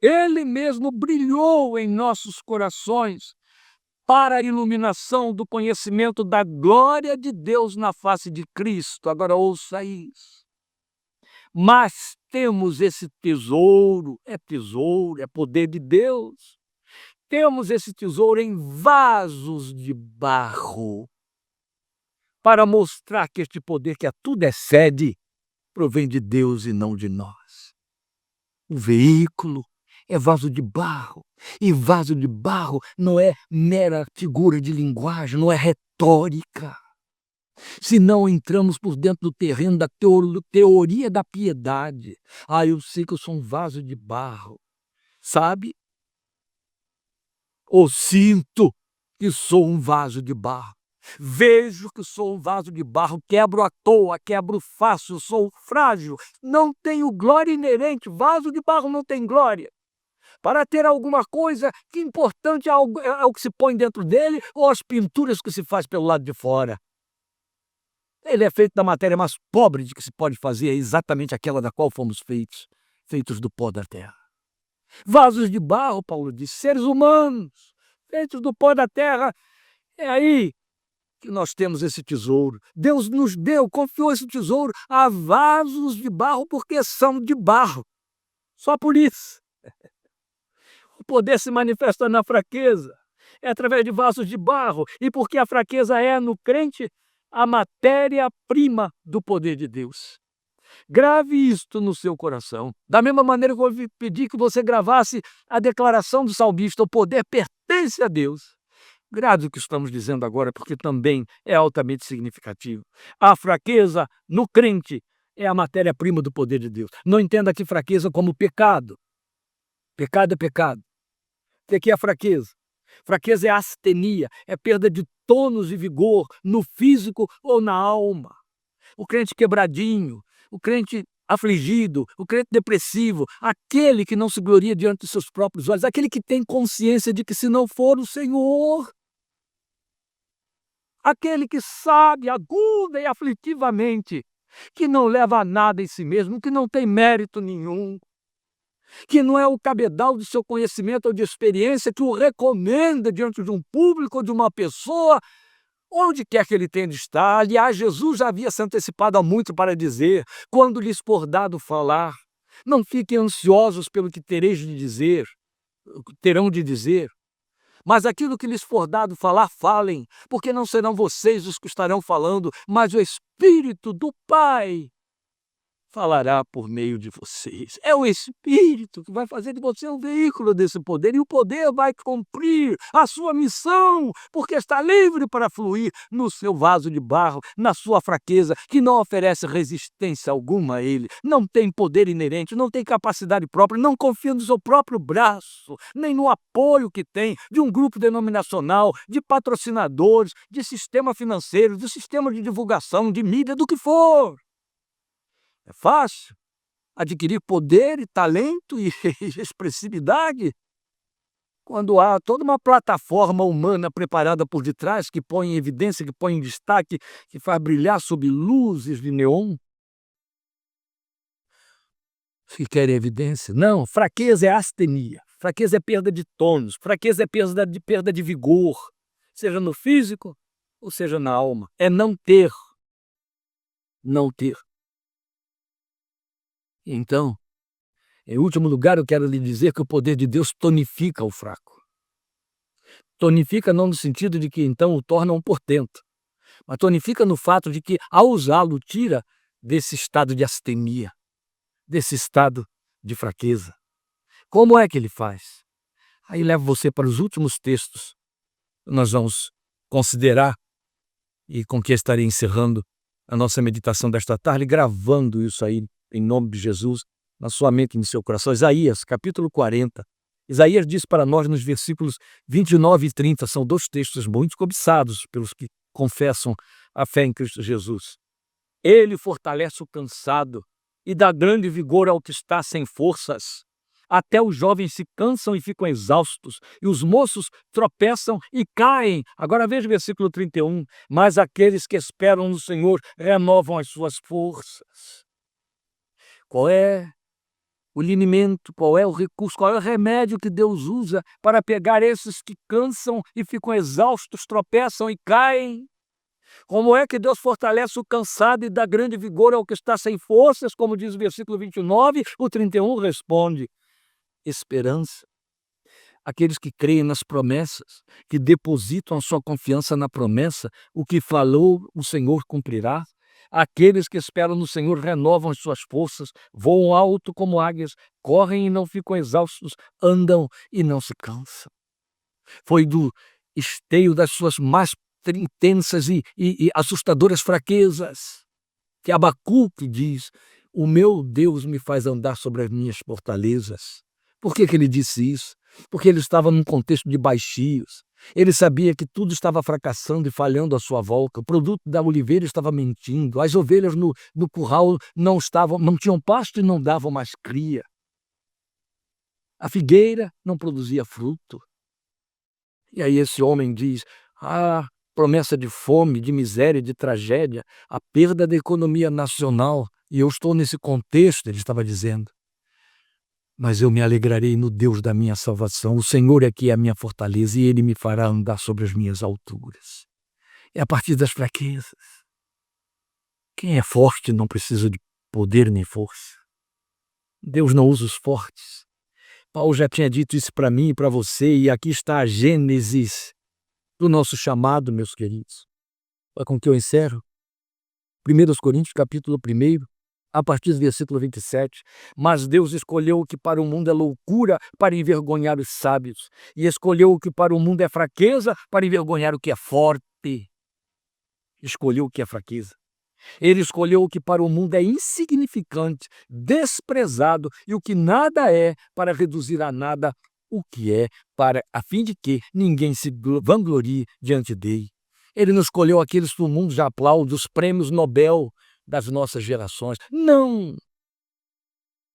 Ele mesmo brilhou em nossos corações para a iluminação do conhecimento da glória de Deus na face de Cristo. Agora ouça isso. Mas temos esse tesouro, é poder de Deus. Temos esse tesouro em vasos de barro, para mostrar que este poder que a tudo excede provém de Deus e não de nós. O veículo é vaso de barro, e vaso de barro não é mera figura de linguagem, não é retórica. Se não entramos por dentro do terreno da teoria da piedade, eu sei que eu sou um vaso de barro, sabe? Ou sinto que sou um vaso de barro. Vejo que sou um vaso de barro, quebro à toa, quebro fácil, sou frágil, não tenho glória inerente, vaso de barro não tem glória. Para ter alguma coisa, que importante é o que se põe dentro dele ou as pinturas que se faz pelo lado de fora. Ele é feito da matéria mais pobre de que se pode fazer, é exatamente aquela da qual fomos feitos do pó da terra. Vasos de barro, Paulo diz, seres humanos, feitos do pó da terra, é aí que nós temos esse tesouro. Deus nos deu, confiou esse tesouro a vasos de barro porque são de barro. Só por isso. O poder se manifesta na fraqueza, é através de vasos de barro, e porque a fraqueza é no crente a matéria-prima do poder de Deus. Grave isto no seu coração. Da mesma maneira que eu vou pedir que você gravasse a declaração do salmista: o poder pertence a Deus. Grave o que estamos dizendo agora, porque também é altamente significativo. A fraqueza no crente é a matéria-prima do poder de Deus. Não entenda aqui fraqueza como pecado. Pecado é pecado. O que é a fraqueza? Fraqueza é astenia, é perda de tônus e vigor no físico ou na alma. O crente quebradinho, o crente afligido, o crente depressivo, aquele que não se gloria diante dos seus próprios olhos, aquele que tem consciência de que se não for o Senhor, aquele que sabe aguda e aflitivamente que não leva a nada em si mesmo, que não tem mérito nenhum, que não é o cabedal do seu conhecimento ou de experiência que o recomenda diante de um público ou de uma pessoa, onde quer que ele tenha de estar. Aliás, Jesus já havia se antecipado há muito para dizer: quando lhes for dado falar, não fiquem ansiosos pelo que terão de dizer, mas aquilo que lhes for dado falar, falem, porque não serão vocês os que estarão falando, mas o Espírito do Pai falará por meio de vocês. É o Espírito que vai fazer de você um veículo desse poder, e o poder vai cumprir a sua missão, porque está livre para fluir no seu vaso de barro, na sua fraqueza, que não oferece resistência alguma a ele, não tem poder inerente, não tem capacidade própria, não confia no seu próprio braço, nem no apoio que tem de um grupo denominacional, de patrocinadores, de sistema financeiro, de sistema de divulgação, de mídia, do que for. É fácil adquirir poder e talento e expressividade quando há toda uma plataforma humana preparada por detrás, que põe em evidência, que põe em destaque, que faz brilhar sob luzes de neon. Se querem evidência? Não, fraqueza é astenia, fraqueza é perda de tônus, fraqueza é perda de vigor, seja no físico ou seja na alma. É não ter. Não ter. Então, em último lugar, eu quero lhe dizer que o poder de Deus tonifica o fraco. Tonifica não no sentido de que então o torna um portento, mas tonifica no fato de que, ao usá-lo, tira desse estado de astenia, desse estado de fraqueza. Como é que ele faz? Aí levo você para os últimos textos que nós vamos considerar e com que estarei encerrando a nossa meditação desta tarde, gravando isso aí em nome de Jesus na sua mente e no seu coração. Isaías, capítulo 40. Isaías diz para nós nos versículos 29 e 30, são dois textos muito cobiçados pelos que confessam a fé em Cristo Jesus. Ele fortalece o cansado e dá grande vigor ao que está sem forças. Até os jovens se cansam e ficam exaustos, e os moços tropeçam e caem. Agora veja o versículo 31. Mas aqueles que esperam no Senhor renovam as suas forças. Qual é o linimento, qual é o recurso, qual é o remédio que Deus usa para pegar esses que cansam e ficam exaustos, tropeçam e caem? Como é que Deus fortalece o cansado e dá grande vigor ao que está sem forças? Como diz o versículo 29, o 31 responde: esperança. Aqueles que creem nas promessas, que depositam a sua confiança na promessa, o que falou o Senhor cumprirá. Aqueles que esperam no Senhor renovam as suas forças, voam alto como águias, correm e não ficam exaustos, andam e não se cansam. Foi do esteio das suas mais intensas e assustadoras fraquezas que Abacuque diz: o meu Deus me faz andar sobre as minhas fortalezas. Por que ele disse isso? Porque ele estava num contexto de baixios. Ele sabia que tudo estava fracassando e falhando à sua volta. O produto da oliveira estava mentindo. As ovelhas no curral não tinham pasto e não davam mais cria. A figueira não produzia fruto. E aí esse homem diz: promessa de fome, de miséria, de tragédia, a perda da economia nacional. E eu estou nesse contexto, ele estava dizendo. Mas eu me alegrarei no Deus da minha salvação. O Senhor é que é a minha fortaleza e Ele me fará andar sobre as minhas alturas. É a partir das fraquezas. Quem é forte não precisa de poder nem força. Deus não usa os fortes. Paulo já tinha dito isso para mim e para você, e aqui está a gênesis do nosso chamado, meus queridos. É com que eu encerro. 1 Coríntios, capítulo 1, a partir do versículo 27. Mas Deus escolheu o que para o mundo é loucura para envergonhar os sábios, e escolheu o que para o mundo é fraqueza para envergonhar o que é forte. Escolheu o que é fraqueza. Ele escolheu o que para o mundo é insignificante, desprezado, e o que nada é, para reduzir a nada o que é, a fim de que ninguém se vanglorie diante dele. Ele não escolheu aqueles que o mundo já aplaude, os prêmios Nobel das nossas gerações. Não!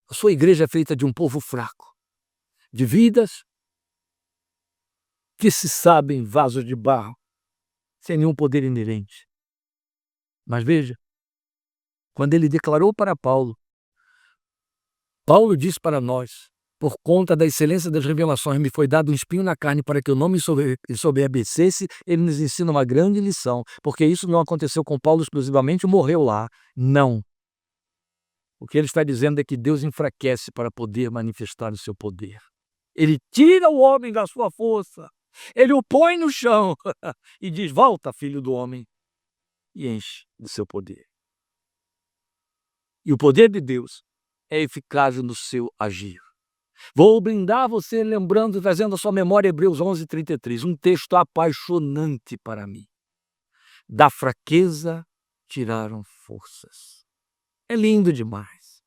A sua igreja é feita de um povo fraco, de vidas que se sabem vasos de barro, sem nenhum poder inerente. Mas veja, quando ele declarou para Paulo, Paulo diz para nós: por conta da excelência das revelações me foi dado um espinho na carne para que eu não me ensoberbecesse. Ele nos ensina uma grande lição, porque isso não aconteceu com Paulo exclusivamente, morreu lá. Não. O que ele está dizendo é que Deus enfraquece para poder manifestar o seu poder. Ele tira o homem da sua força, ele o põe no chão e diz: volta, filho do homem, e enche do seu poder. E o poder de Deus é eficaz no seu agir. Vou brindar você lembrando, trazendo à sua memória Hebreus 11:33, um texto apaixonante para mim. Da fraqueza tiraram forças. É lindo demais.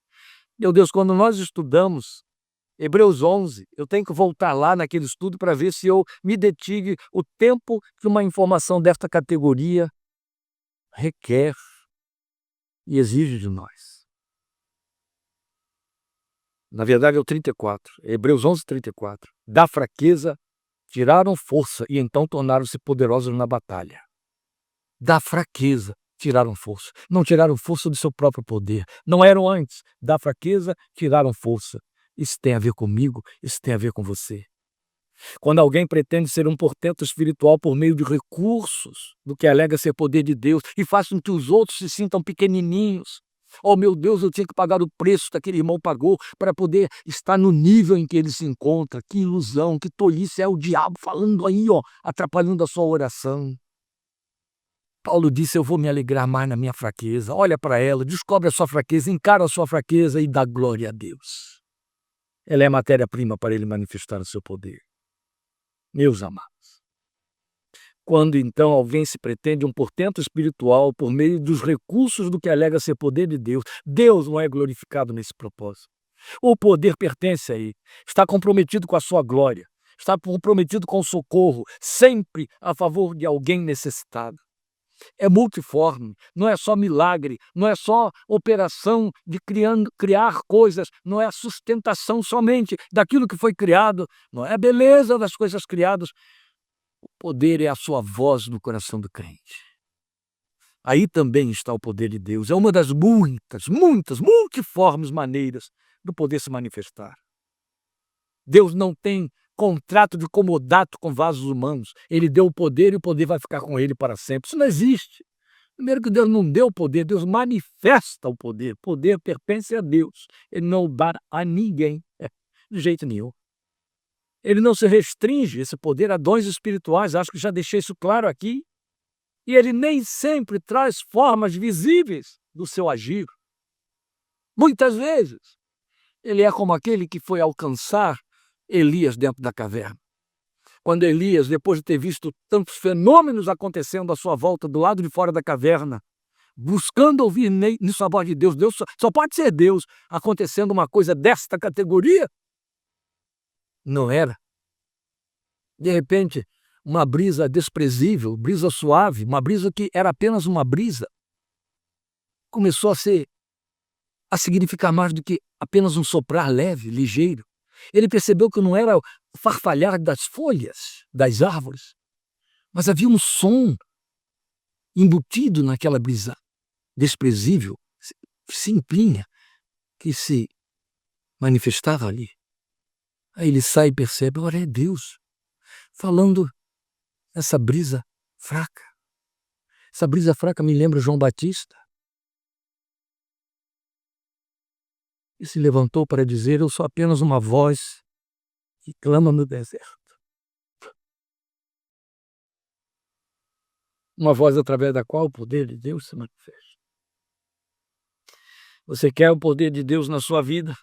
Meu Deus, quando nós estudamos Hebreus 11, eu tenho que voltar lá naquele estudo para ver se eu me detive o tempo que uma informação desta categoria requer e exige de nós. Na verdade é o 34, Hebreus 11:34. Da fraqueza tiraram força e então tornaram-se poderosos na batalha. Da fraqueza tiraram força. Não tiraram força do seu próprio poder. Não eram antes. Da fraqueza tiraram força. Isso tem a ver comigo, isso tem a ver com você. Quando alguém pretende ser um portento espiritual por meio de recursos, do que alega ser poder de Deus, e faz com que os outros se sintam pequenininhos. Oh, meu Deus, eu tinha que pagar o preço que aquele irmão pagou para poder estar no nível em que ele se encontra. Que ilusão, que tolice, é o diabo falando aí, ó, atrapalhando a sua oração. Paulo disse, eu vou me alegrar mais na minha fraqueza. Olha para ela, descobre a sua fraqueza, encara a sua fraqueza e dá glória a Deus. Ela é matéria-prima para ele manifestar o seu poder. Meus amados, quando então alguém se pretende um portento espiritual por meio dos recursos do que alega ser poder de Deus, Deus não é glorificado nesse propósito. O poder pertence a ele, está comprometido com a sua glória, está comprometido com o socorro, sempre a favor de alguém necessitado. É multiforme, não é só milagre, não é só operação de criar coisas, não é a sustentação somente daquilo que foi criado, não é a beleza das coisas criadas. O poder é a sua voz no coração do crente. Aí também está o poder de Deus, é uma das muitas, multiformes maneiras do poder se manifestar. Deus não tem contrato de comodato com vasos humanos. Ele deu o poder e o poder vai ficar com ele para sempre. Isso não existe. Primeiro que Deus não deu o poder, Deus manifesta o poder. O poder pertence a Deus. Ele não dá a ninguém, de jeito nenhum. Ele não se restringe esse poder a dons espirituais, acho que já deixei isso claro aqui. E ele nem sempre traz formas visíveis do seu agir. Muitas vezes, ele é como aquele que foi alcançar Elias dentro da caverna. Quando Elias, depois de ter visto tantos fenômenos acontecendo à sua volta, do lado de fora da caverna, buscando ouvir nisso a voz de Deus, Deus só pode ser Deus, acontecendo uma coisa desta categoria. Não era. De repente, uma brisa desprezível, brisa suave, uma brisa que era apenas uma brisa, começou a significar mais do que apenas um soprar leve, ligeiro. Ele percebeu que não era o farfalhar das folhas das árvores, mas havia um som embutido naquela brisa desprezível, simplinha, que se manifestava ali. Aí ele sai e percebe, ora é Deus falando essa brisa fraca. Essa brisa fraca me lembra João Batista. E se levantou para dizer, eu sou apenas uma voz que clama no deserto. Uma voz através da qual o poder de Deus se manifesta. Você quer o poder de Deus na sua vida?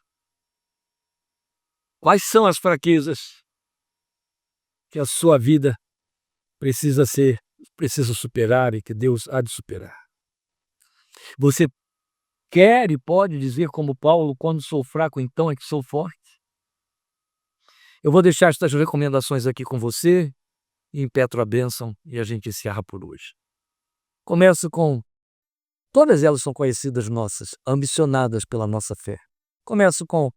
Quais são as fraquezas que a sua vida precisa superar e que Deus há de superar? Você quer e pode dizer como Paulo, quando sou fraco, então é que sou forte? Eu vou deixar estas recomendações aqui com você, e impetro a bênção e a gente encerra por hoje. Começo com, todas elas são conhecidas nossas, ambicionadas pela nossa fé. Começo com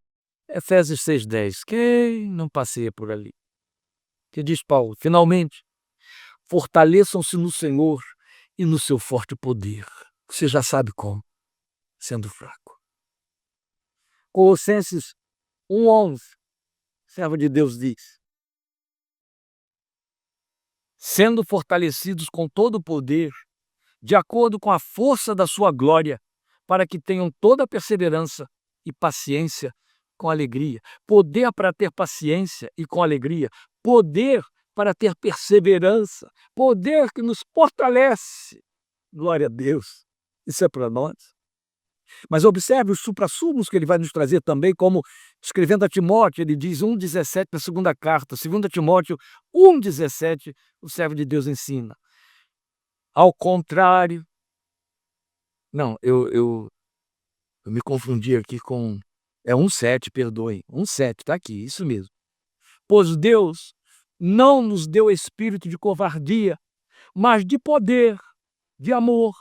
Efésios 6:10, quem não passeia por ali? Que diz Paulo, finalmente, fortaleçam-se no Senhor e no seu forte poder. Você já sabe como, sendo fraco. Colossenses 1:11, servo de Deus diz, sendo fortalecidos com todo o poder, de acordo com a força da sua glória, para que tenham toda a perseverança e paciência com alegria. Poder para ter paciência e com alegria. Poder para ter perseverança. Poder que nos fortalece. Glória a Deus. Isso é para nós. Mas observe os suprassumos que ele vai nos trazer também, como escrevendo a Timóteo, ele diz 1,17 na segunda carta, 2 Timóteo 1,17, o servo de Deus ensina. Ao contrário, não, eu me confundi aqui com, é 1,7, perdoem, 1,7, está aqui, isso mesmo. Pois Deus não nos deu espírito de covardia, mas de poder, de amor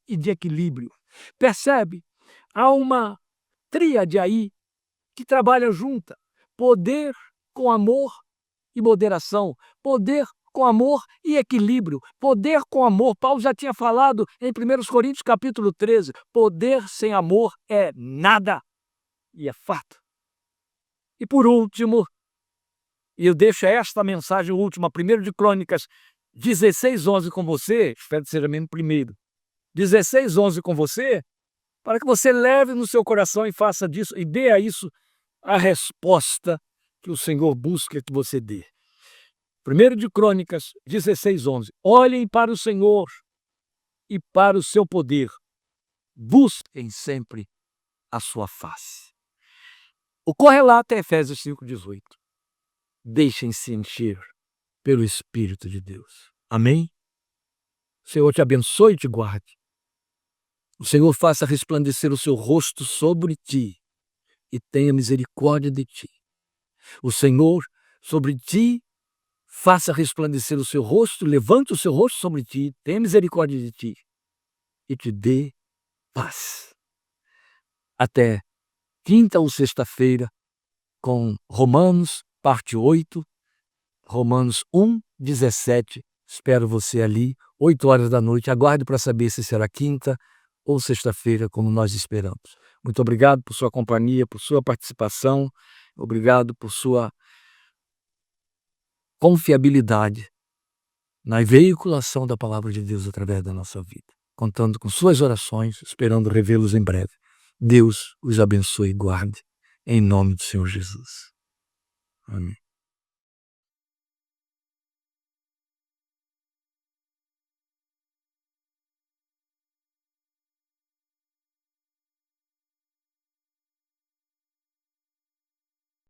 e de equilíbrio. Percebe? Há uma tríade aí que trabalha junta. Poder com amor e moderação. Poder com amor e equilíbrio. Poder com amor. Paulo já tinha falado em 1 Coríntios capítulo 13. Poder sem amor é nada. E é fato. E por último, e eu deixo esta mensagem última, 1 de Crônicas 16:11 com você, espero que seja mesmo primeiro. 16:11 com você, para que você leve no seu coração e faça disso, e dê a isso a resposta que o Senhor busca que você dê. 1 de Crônicas 16:11. Olhem para o Senhor e para o seu poder. Busquem sempre a sua face. O correlato é Efésios 5:18. Deixem-se encher pelo Espírito de Deus. Amém? O Senhor te abençoe e te guarde. O Senhor faça resplandecer o seu rosto sobre ti e tenha misericórdia de ti. O Senhor sobre ti faça resplandecer o seu rosto, levante o seu rosto sobre ti, tenha misericórdia de ti e te dê paz. Até quinta ou sexta-feira com Romanos, parte 8, Romanos 1:17. Espero você ali, 8 horas da noite. Aguarde para saber se será quinta ou sexta-feira, como nós esperamos. Muito obrigado por sua companhia, por sua participação. Obrigado por sua confiabilidade na veiculação da palavra de Deus através da nossa vida. Contando com suas orações, esperando revê-los em breve. Deus os abençoe e guarde, em nome do Senhor Jesus. Amém.